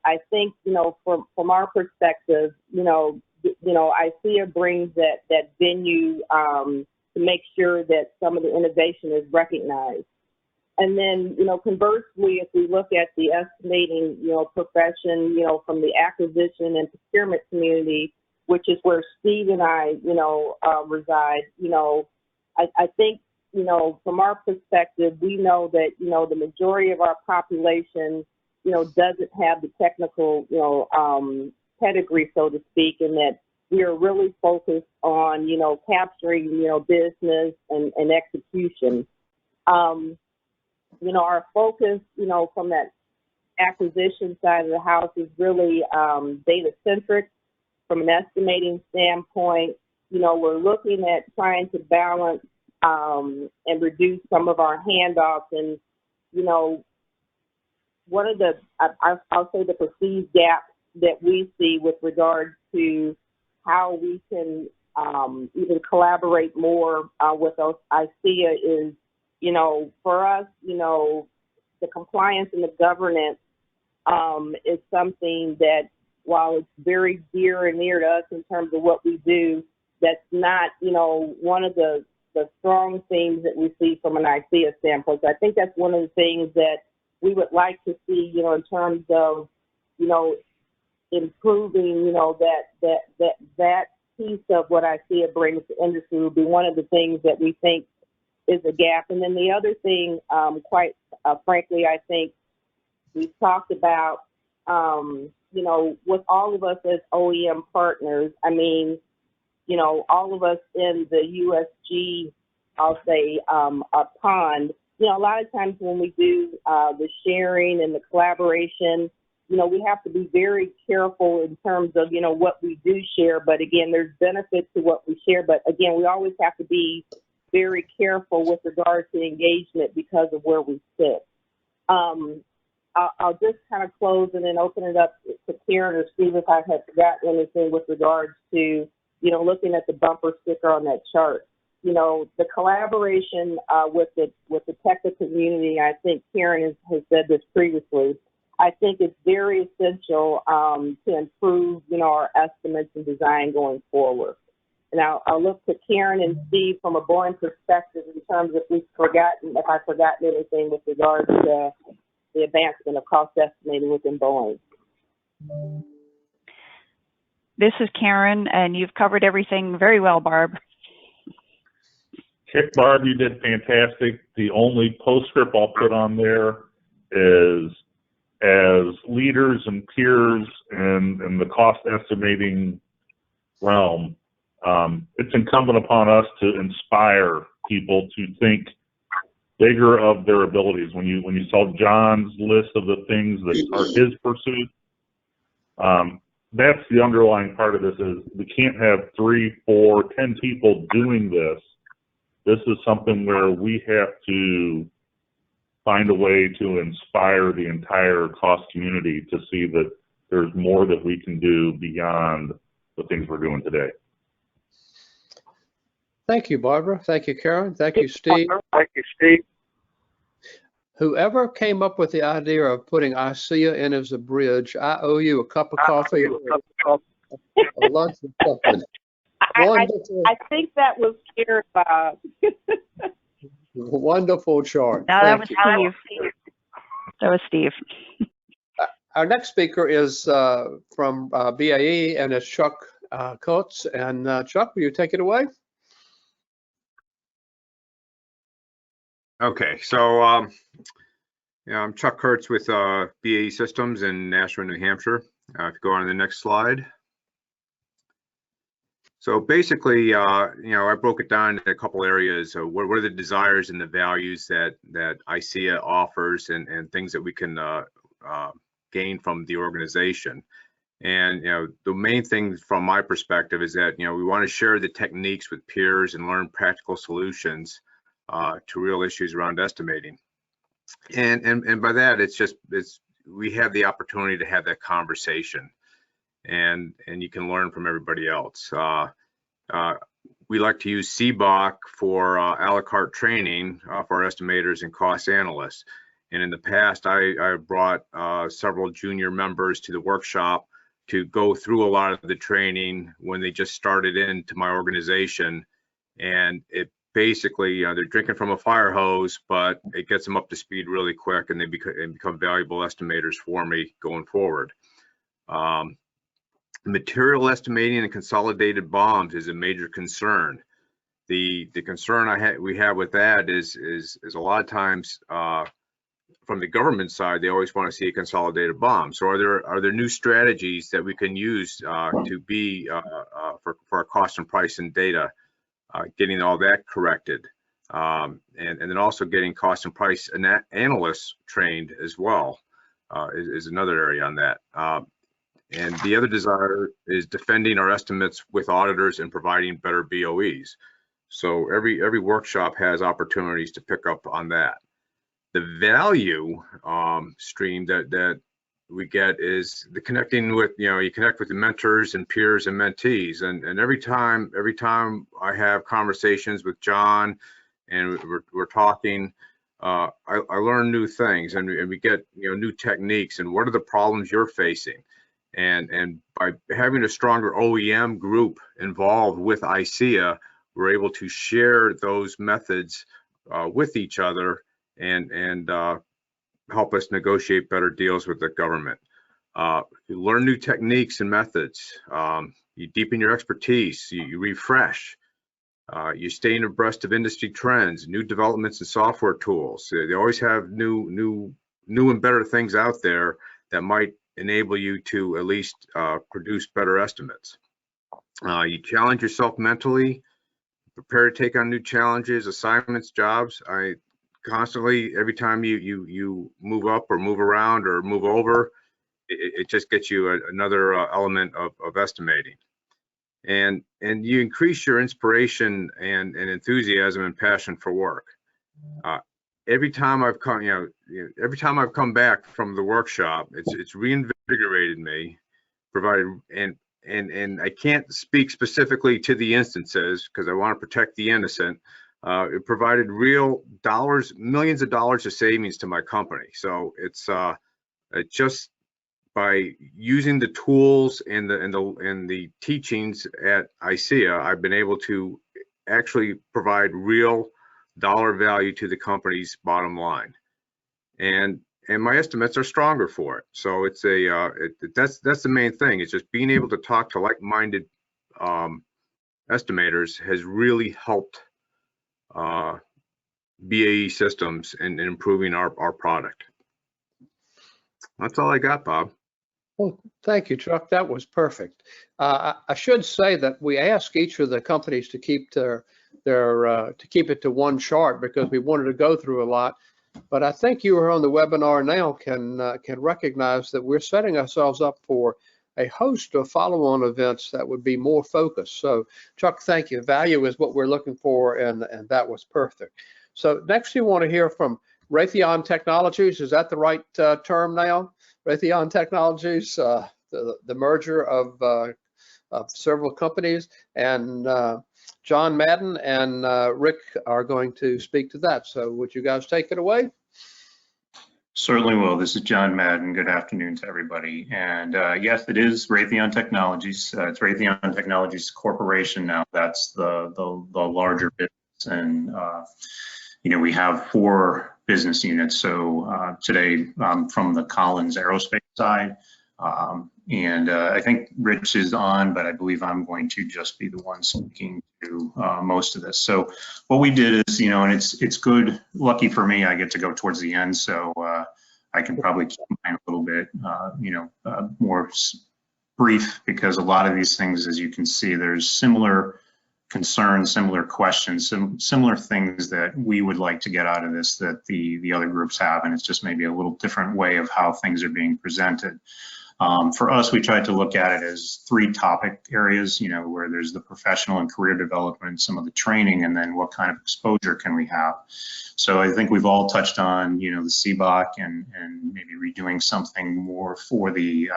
I think, from our perspective, ICEAA brings that venue to make sure that some of the innovation is recognized. And then, conversely, if we look at the estimating, profession, from the acquisition and procurement community, which is where Steve and I, reside, I think, from our perspective, we know that, the majority of our population, doesn't have the technical, pedigree, so to speak, and that we are really focused on, capturing, business and execution. Our focus, from that acquisition side of the house is really data centric from an estimating standpoint. You know, we're looking at trying to balance and reduce some of our handoffs. And, you know, one of the, I'll say the perceived gap that we see with regard to how we can even collaborate more with us, ICEAA is, you know, for us, you know, the compliance and the governance is something that, while it's very dear and near to us in terms of what we do, that's not, you know, one of the strong themes that we see from an ICEAA standpoint. So I think that's one of the things that we would like to see, you know, in terms of, you know, improving, you know, that piece of what ICEAA brings to industry would be one of the things that we think is a gap. And then the other thing, quite frankly, I think we've talked about, you know, with all of us as OEM partners, I mean, you know, all of us in the USG, I'll say, pond, you know, a lot of times when we do the sharing and the collaboration, you know, we have to be very careful in terms of, you know, what we do share. But again, there's benefits to what we share. But again, we always have to be very careful with regard to engagement because of where we sit. I'll just kind of close and then open it up to Karen or Steve if I have forgotten anything with regards to, you know, looking at the bumper sticker on that chart. You know, the collaboration with the technical community, I think Karen has said this previously, I think it's very essential to improve, you know, our estimates and design going forward. And I'll look to Karen and Steve from a Boeing perspective in terms of if I've forgotten anything with regards to the advancement of cost estimating within Boeing. This is Karen, and you've covered everything very well, Barb. Barb, you did fantastic. The only postscript I'll put on there is, as leaders and peers in the cost estimating realm, it's incumbent upon us to inspire people to think bigger of their abilities. When you saw John's list of the things that are his pursuit, that's the underlying part of this. Is we can't have 3, 4, 10 people doing this. This is something where we have to find a way to inspire the entire cost community to see that there's more that we can do beyond the things we're doing today. Thank you, Barbara. Thank you, Karen. Thank you, Steve. Thank you, Steve. Whoever came up with the idea of putting ICEAA in as a bridge, I owe you a cup of coffee or a lunch or something. I think that was Karen, Bob. Wonderful chart. No, that was Steve. That was Steve. Our next speaker is from BAE, and it's Chuck Coates. And Chuck, will you take it away? Okay, so yeah, I'm Chuck Kurtz with BAE Systems in Nashua, New Hampshire. If you go on to the next slide. So basically, you know, I broke it down into a couple areas. So what are the desires and the values that ICEAA offers, and things that we can gain from the organization. And, you know, the main thing from my perspective is that, you know, we want to share the techniques with peers and learn practical solutions to real issues around estimating. And by that, we have the opportunity to have that conversation, and you can learn from everybody else. We like to use CBOC for a la carte training for our estimators and cost analysts. And in the past, I brought several junior members to the workshop to go through a lot of the training when they just started into my organization. And it basically, they're drinking from a fire hose, but it gets them up to speed really quick, and they become valuable estimators for me going forward. Material estimating and consolidated BOMs is a major concern. The concern we have with that is a lot of times from the government side, they always want to see a consolidated BOM. So are there new strategies that we can use to be for our cost and price and data, getting all that corrected, and then also getting cost and price analysts trained as well. is another area on that. And the other desire is defending our estimates with auditors and providing better BOEs. So every workshop has opportunities to pick up on that. The value stream that we get is the connecting with, you connect with the mentors and peers and mentees. And every time I have conversations with John and we're talking, I learn new things, and we get new techniques and what are the problems you're facing. And by having a stronger OEM group involved with ICEAA, we're able to share those methods with each other and help us negotiate better deals with the government. You learn new techniques and methods. You deepen your expertise. You refresh. You stay abreast of industry trends, new developments and software tools. They always have new and better things out there that might enable you to at least produce better estimates. You challenge yourself mentally, prepare to take on new challenges, assignments, jobs. I constantly, every time you move up or move around or move over, it just gets you another element of estimating. And you increase your inspiration and enthusiasm and passion for work. Every time I've come back from the workshop, it's reinvigorated me, provided and I can't speak specifically to the instances because I want to protect the innocent. It provided real dollars, millions of dollars of savings to my company. So it's just by using the tools and the teachings at ICEAA, I've been able to actually provide real dollar value to the company's bottom line, and my estimates are stronger for it. So it's that's the main thing. It's just being able to talk to like-minded estimators has really helped BAE Systems in improving our product. That's all I got, Bob. Well, thank you, Chuck. That was perfect. I should say that we ask each of the companies to keep to keep it to one chart because we wanted to go through a lot. But I think you who are on the webinar now can recognize that we're setting ourselves up for a host of follow-on events that would be more focused. So, Chuck, thank you. Value is what we're looking for, and that was perfect. So next, you want to hear from Raytheon Technologies. Is that the right term now? Raytheon Technologies, the merger of several companies, and John Madden and Rick are going to speak to that. So would you guys take it away? Certainly will. This is John Madden. Good afternoon to everybody. And yes, it is Raytheon Technologies. It's Raytheon Technologies Corporation now. That's the larger business. And we have 4 business units. So today from the Collins Aerospace side, and I think Rich is on, but I believe I'm going to just be the one speaking to most of this. So what we did is, and it's good, lucky for me, I get to go towards the end, so I can probably keep mine a little bit, more brief, because a lot of these things, as you can see, there's similar concerns, similar questions, similar things that we would like to get out of this that the other groups have, and it's just maybe a little different way of how things are being presented. For us, we tried to look at it as 3 topic areas, where there's the professional and career development, some of the training, and then what kind of exposure can we have. So I think we've all touched on, the CBOC and maybe redoing something more for the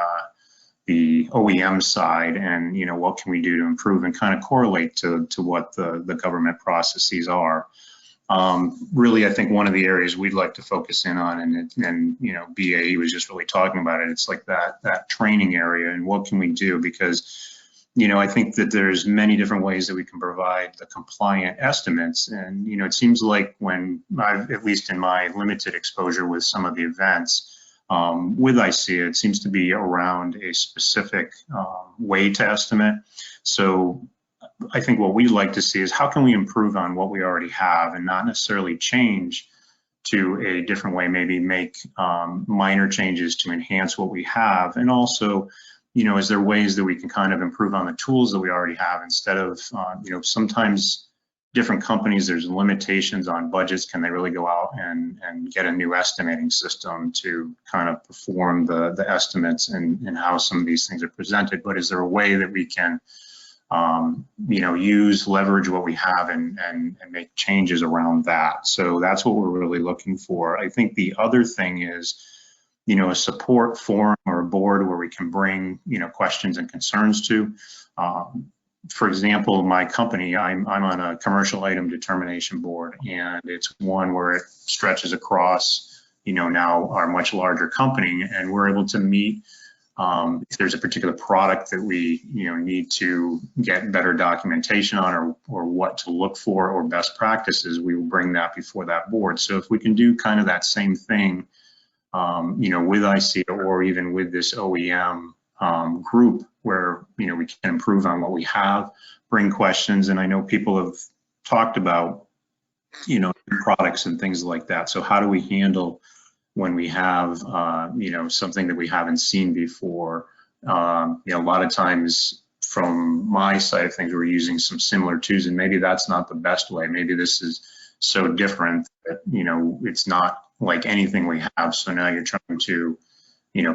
OEM side, and what can we do to improve and kind of correlate to what the government processes are. Really, I think one of the areas we'd like to focus in on, and BAE was just really talking about it, it's like that training area and what can we do, because I think that there's many different ways that we can provide the compliant estimates. And it seems like when I've, at least in my limited exposure with some of the events with ICEAA, it seems to be around a specific way to estimate. So I think what we'd like to see is how can we improve on what we already have and not necessarily change to a different way, maybe make minor changes to enhance what we have. And also, is there ways that we can kind of improve on the tools that we already have instead of, sometimes different companies, there's limitations on budgets. Can they really go out and get a new estimating system to kind of perform the estimates and how some of these things are presented? But is there a way that we can leverage what we have and make changes around that? So that's what we're really looking for. I think the other thing is, a support forum or a board where we can bring, questions and concerns to. For example, my company, I'm on a commercial item determination board, and it's one where it stretches across, now our much larger company, and we're able to meet if there's a particular product that we, need to get better documentation on or what to look for or best practices, we will bring that before that board. So if we can do kind of that same thing, with ICEAA or even with this OEM group where, we can improve on what we have, bring questions. And I know people have talked about, new products and things like that. So how do we handle when we have, something that we haven't seen before? A lot of times from my side of things, we're using some similar tools, and maybe that's not the best way. Maybe this is so different that, it's not like anything we have. So now you're trying to,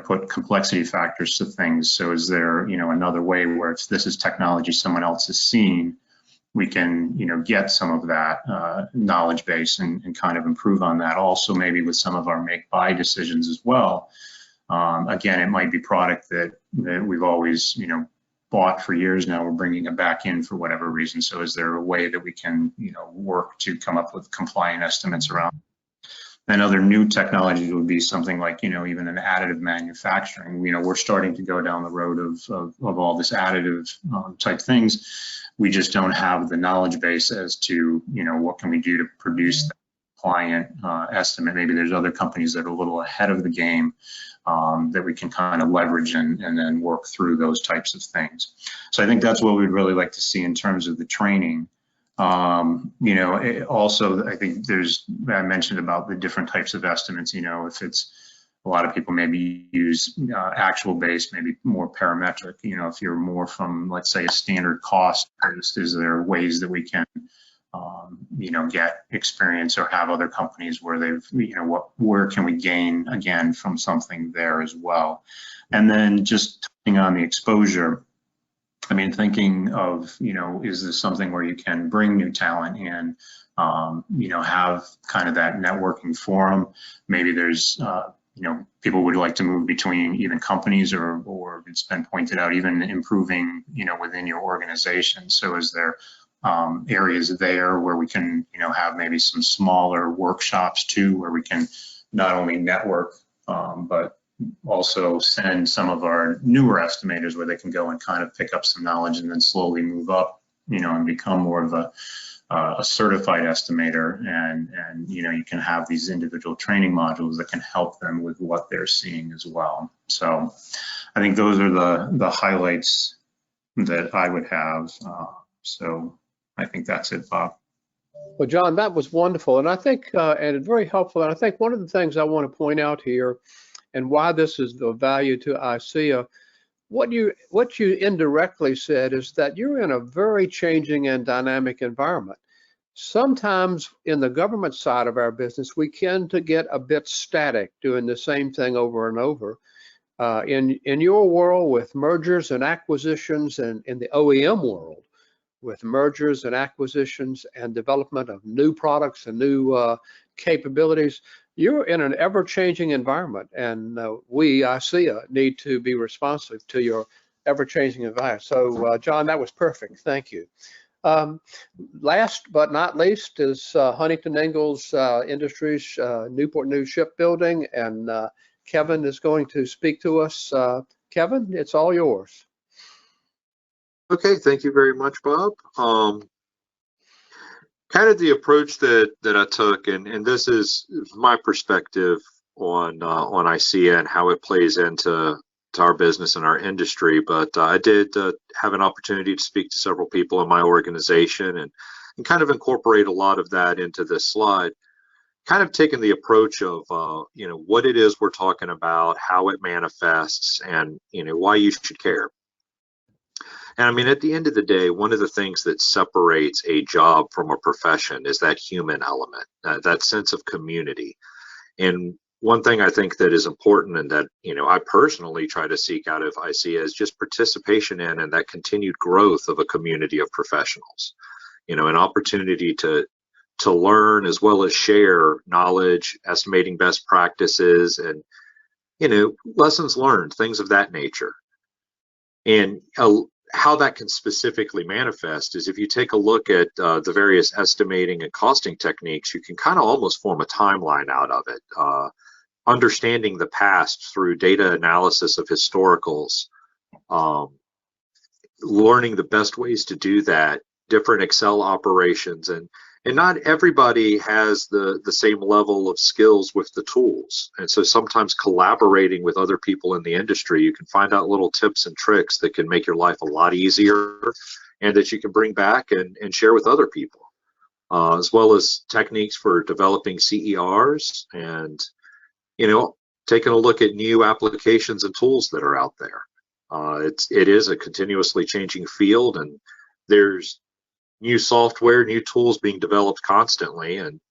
put complexity factors to things. So is there, another way where if this is technology someone else has seen, we can, get some of that knowledge base and kind of improve on that. Also, maybe with some of our make-buy decisions as well. Again, it might be product that we've always, bought for years now. We're bringing it back in for whatever reason. So is there a way that we can, work to come up with compliant estimates around? And other new technologies would be something like, even an additive manufacturing. We're starting to go down the road of all this additive type things. We just don't have the knowledge base as to, what can we do to produce the compliant estimate. Maybe there's other companies that are a little ahead of the game that we can kind of leverage and then work through those types of things. So I think that's what we'd really like to see in terms of the training. Also, I think I mentioned about the different types of estimates, if it's a lot of people maybe use actual base, maybe more parametric, if you're more from, let's say, a standard cost, is there ways that we can, get experience or have other companies where they've, where can we gain again from something there as well? And then just touching on the exposure, thinking of, is this something where you can bring new talent and, have kind of that networking forum? Maybe there's, people would like to move between even companies or it's been pointed out, even improving, within your organization. So is there areas there where we can, have maybe some smaller workshops too, where we can not only network, but also send some of our newer estimators where they can go and kind of pick up some knowledge and then slowly move up, and become more of a certified estimator. And you can have these individual training modules that can help them with what they're seeing as well. So I think those are the highlights that I would have. So I think that's it, Bob. Well, John, that was wonderful. And I think, and very helpful. And I think one of the things I want to point out here and why this is of value to ICEAA, what you indirectly said is that you're in a very changing and dynamic environment. Sometimes in the government side of our business, we tend to get a bit static doing the same thing over and over. In your world with mergers and acquisitions, and in the OEM world with mergers and acquisitions and development of new products and new capabilities, you're in an ever-changing environment, and we, ICEAA, need to be responsive to your ever-changing environment. So, John, that was perfect. Thank you. Last but not least is Huntington Ingalls Industries, Newport News Shipbuilding, and Kevin is going to speak to us. Kevin, it's all yours. Okay, thank you very much, Bob. Kind of the approach that I took, and this is my perspective on ICEAA and how it plays into our business and our industry. But I did have an opportunity to speak to several people in my organization and kind of incorporate a lot of that into this slide. Kind of taking the approach of what it is we're talking about, how it manifests, and why you should care. And I mean, at the end of the day, one of the things that separates a job from a profession is that human element, that sense of community. And one thing I think that is important, and that, you know, I personally try to seek out of ICEAA, is just participation in and that continued growth of a community of professionals. You know, an opportunity to learn as well as share knowledge, estimating best practices, and, you know, lessons learned, things of that nature. And how that can specifically manifest is if you take a look at the various estimating and costing techniques, you can kind of almost form a timeline out of it. Understanding the past through data analysis of historicals, learning the best ways to do that, different Excel operations, and not everybody has the same level of skills with the tools. And so sometimes collaborating with other people in the industry, you can find out little tips and tricks that can make your life a lot easier and that you can bring back and share with other people, as well as techniques for developing CERs and, you know, taking a look at new applications and tools that are out there. It is a continuously changing field, and there's new software, new tools being developed constantly, and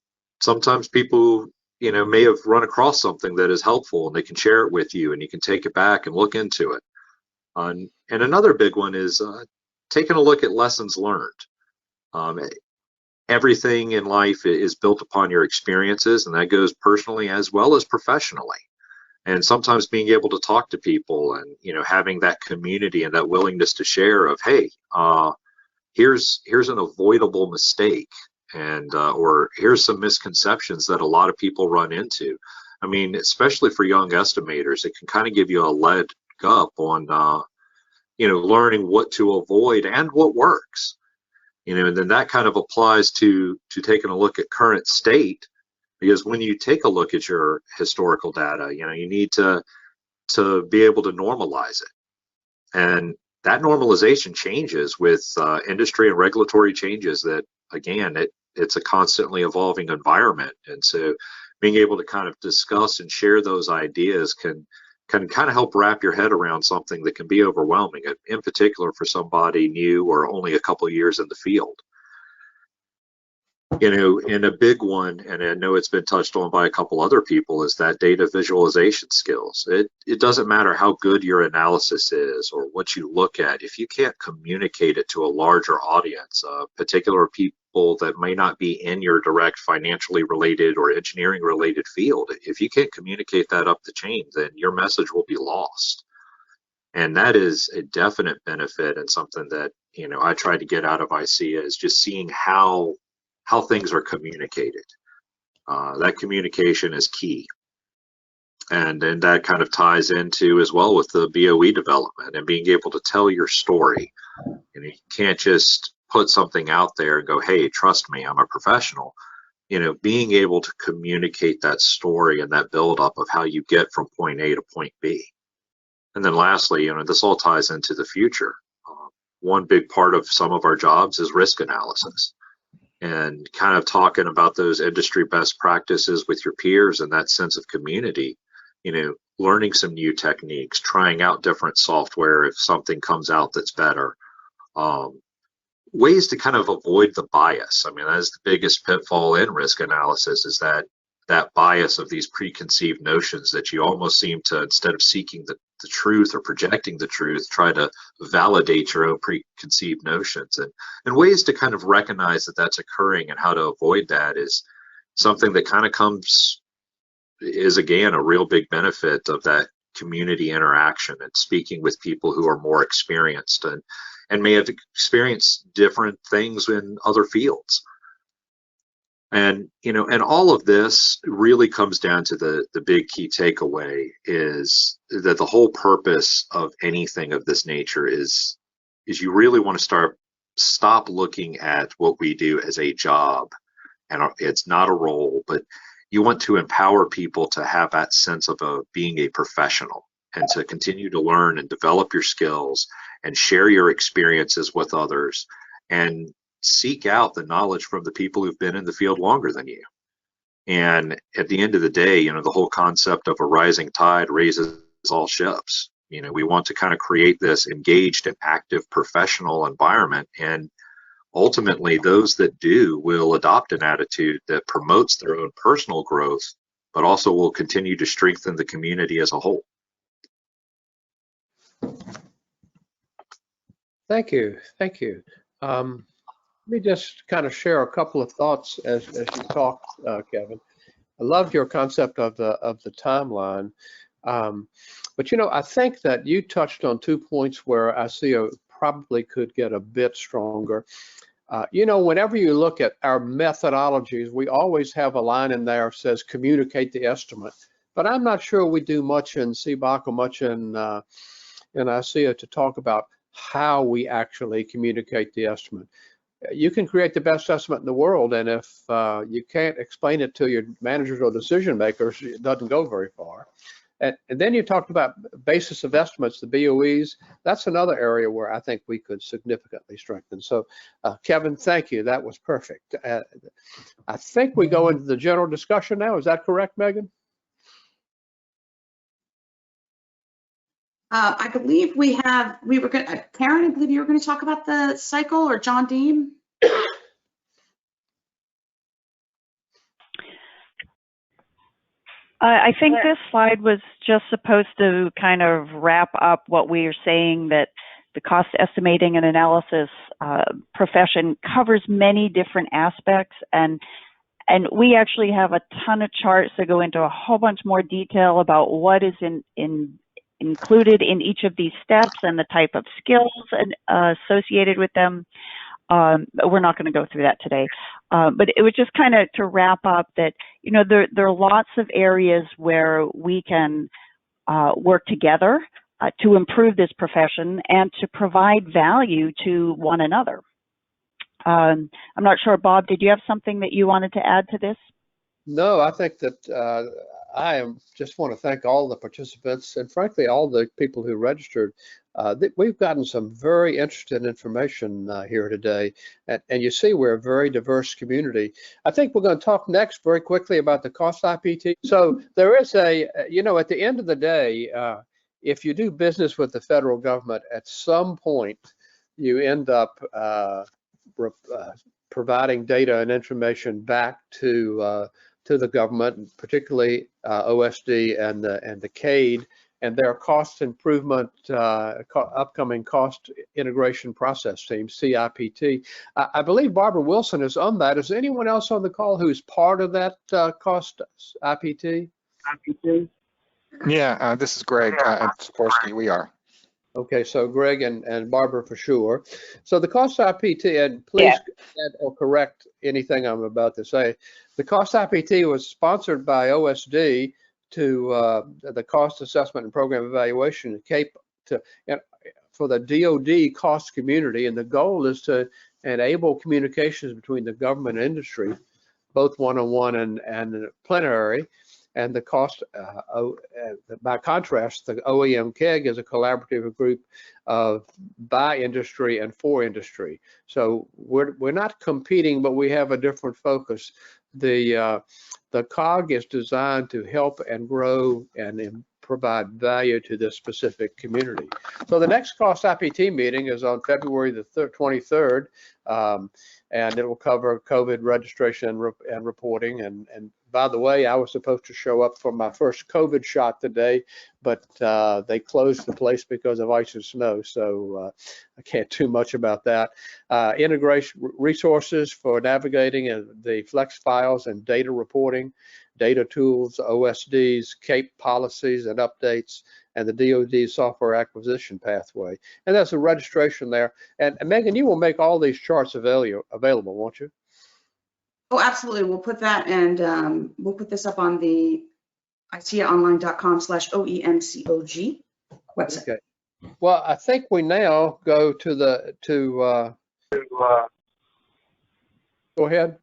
sometimes people, you know, may have run across something that is helpful and they can share it with you and you can take it back and look into it. And another big one is taking a look at lessons learned. Everything in life is built upon your experiences, and that goes personally as well as professionally. And sometimes being able to talk to people and, you know, having that community and that willingness to share of, hey, here's an avoidable mistake, and or here's some misconceptions that a lot of people run into. I mean, especially for young estimators, it can kind of give you a leg up on you know, learning what to avoid and what works. You know, and then that kind of applies to taking a look at current state, because when you take a look at your historical data, you know, you need to be able to normalize it. And that normalization changes with industry and regulatory changes that, again, it's a constantly evolving environment. And so being able to kind of discuss and share those ideas can kind of help wrap your head around something that can be overwhelming, in particular for somebody new or only a couple of years in the field. You know, and a big one, and I know it's been touched on by a couple other people, is that data visualization skills. It doesn't matter how good your analysis is or what you look at, if you can't communicate it to a larger audience, particular people that may not be in your direct financially related or engineering related field, if you can't communicate that up the chain, then your message will be lost. And that is a definite benefit, and something that, you know, I try to get out of ICEAA is just seeing how things are communicated. That communication is key. And that kind of ties into as well with the BOE development and being able to tell your story. And you can't just put something out there and go, hey, trust me, I'm a professional. You know, being able to communicate that story and that buildup of how you get from point A to point B. And then lastly, you know, this all ties into the future. One big part of some of our jobs is risk analysis, and kind of talking about those industry best practices with your peers and that sense of community, you know, learning some new techniques, trying out different software if something comes out that's better, ways to kind of avoid the bias. I mean, that's the biggest pitfall in risk analysis, is that bias of these preconceived notions that you almost seem to, instead of seeking the truth or projecting the truth, try to validate your own preconceived notions. And ways to kind of recognize that that's occurring and how to avoid that is something that kind of is again a real big benefit of that community interaction and speaking with people who are more experienced and may have experienced different things in other fields. And, you know, and all of this really comes down to the big key takeaway is that the whole purpose of anything of this nature is you really want to stop looking at what we do as a job, and it's not a role, but you want to empower people to have that sense of being a professional and to continue to learn and develop your skills and share your experiences with others and seek out the knowledge from the people who've been in the field longer than you. And at the end of the day, you know, the whole concept of a rising tide raises all ships. You know, we want to kind of create this engaged and active professional environment. And ultimately, those that do will adopt an attitude that promotes their own personal growth, but also will continue to strengthen the community as a whole. Thank you. Thank you. Let me just kind of share a couple of thoughts as you talk, Kevin. I loved your concept of the timeline. But, you know, I think that you touched on 2 points where ICEA probably could get a bit stronger. You know, whenever you look at our methodologies, we always have a line in there that says communicate the estimate. But I'm not sure we do much in CBOC or much in ICEA to talk about how we actually communicate the estimate. You can create the best estimate in the world, and if you can't explain it to your managers or decision makers, it doesn't go very far. And then you talked about basis of estimates, the BOEs. That's another area where I think we could significantly strengthen. So, Kevin, thank you. That was perfect. I think we go into the general discussion now. Is that correct, Megan? I believe Karen, I believe you were going to talk about the cycle, or John Dean. I think this slide was just supposed to kind of wrap up what we are saying, that the cost estimating and analysis profession covers many different aspects, and we actually have a ton of charts that go into a whole bunch more detail about what is included in each of these steps and the type of skills associated with them. We're not going to go through that today, but it was just kind of to wrap up that, you know, there are lots of areas where we can work together to improve this profession and to provide value to one another. I'm not sure, Bob, did you have something that you wanted to add to this? No, I think that just want to thank all the participants and frankly all the people who registered. We've gotten some very interesting information here today, and you see we're a very diverse community. I think we're going to talk next very quickly about the cost IPT. So there is you know, at the end of the day, if you do business with the federal government, at some point you end up providing data and information back to the government, particularly OSD and the CADE, and their cost improvement, upcoming cost integration process team, CIPT. I believe Barbara Wilson is on that. Is anyone else on the call who's part of that cost IPT? Yeah, this is Greg at Sikorsky. We are. Okay, so Greg and Barbara for sure. So the cost IPT, and please add or correct anything I'm about to say. The cost IPT was sponsored by OSD to the cost assessment and program evaluation for the DoD cost community, and the goal is to enable communications between the government and industry, both one-on-one and plenary. And the cost, by contrast, the OEM COG is a collaborative group by industry and for industry. So we're not competing, but we have a different focus. The COG is designed to help and grow and provide value to this specific community. So the next cost IPT meeting is on February the 23rd, and it will cover COVID registration and reporting. And by the way, I was supposed to show up for my first COVID shot today, but they closed the place because of ice and snow, so I can't do much about that. Integration resources for navigating the flex files and data reporting, data tools, OSDs, CAPE policies and updates, and the DoD software acquisition pathway. And there's a registration there. And Megan, you will make all these charts available, won't you? Oh, absolutely. We'll put that, and we'll put this up on the ICEAonline.com/OEMCOG website. Okay. Well, I think we now go to go ahead.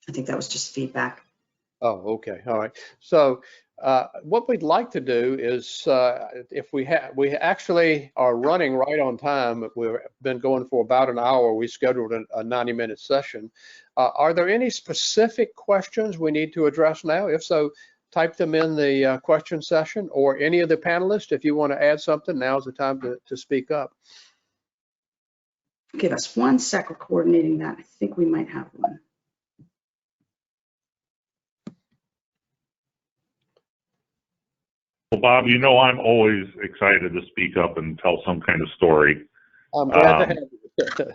I think that was just feedback. Oh, okay. All right. So what we'd like to do is, if we actually are running right on time, we've been going for about an hour. We scheduled a 90-minute session. Are there any specific questions we need to address now? If so, type them in the question session, or any of the panelists, if you want to add something, now's the time to speak up. Give us 1 sec, we're coordinating that. I think we might have one. Well, Bob, you know I'm always excited to speak up and tell some kind of story. I'm glad to have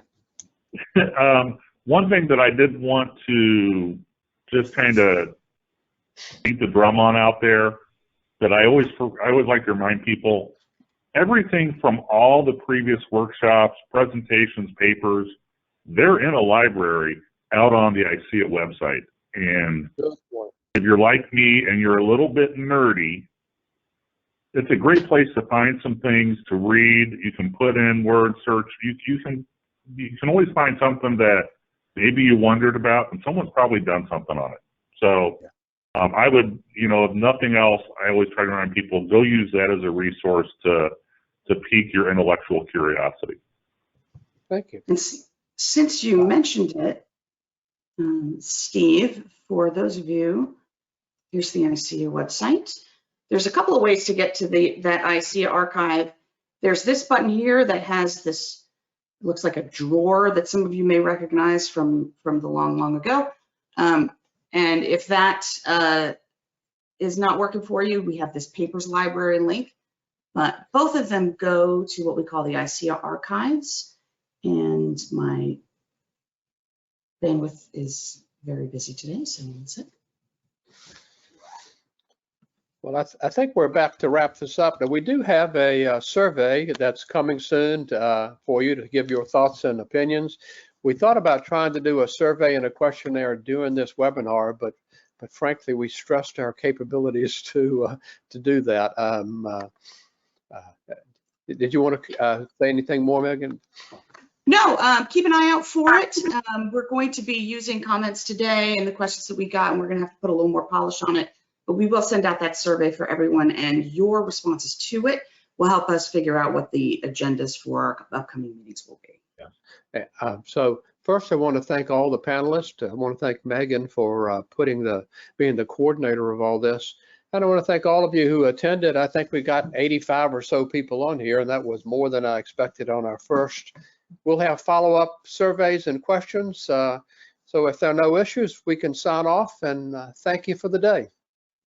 you. One thing that I did want to just kind of beat the drum on out there, that I always like to remind people, everything from all the previous workshops, presentations, papers, they're in a library out on the ICEAA website. And if you're like me and you're a little bit nerdy, it's a great place to find some things to read. You can put in word search. You can always find something that maybe you wondered about, and someone's probably done something on it. So I would, if nothing else, I always try to remind people, go use that as a resource to pique your intellectual curiosity. Thank you. And since you mentioned it, Steve, for those of you, here's the ICEAA website. There's a couple of ways to get to that ICEAA archive. There's this button here that has this, looks like a drawer that some of you may recognize from the long ago. And if that is not working for you, we have this papers library link. But both of them go to what we call the ICEAA archives. And my bandwidth is very busy today, so one sec. Well, I think we're about to wrap this up. Now, we do have a survey that's coming soon for you to give your thoughts and opinions. We thought about trying to do a survey and a questionnaire during this webinar, but frankly, we stressed our capabilities to do that. Did you want to say anything more, Megan? No, keep an eye out for it. We're going to be using comments today and the questions that we got, and we're going to have to put a little more polish on it. But we will send out that survey for everyone, and your responses to it will help us figure out what the agendas for our upcoming meetings will be. Yeah. So first, I want to thank all the panelists. I want to thank Megan for being the coordinator of all this. And I want to thank all of you who attended. I think we got 85 or so people on here, and that was more than I expected on our first. We'll have follow-up surveys and questions. So if there are no issues, we can sign off, and thank you for the day.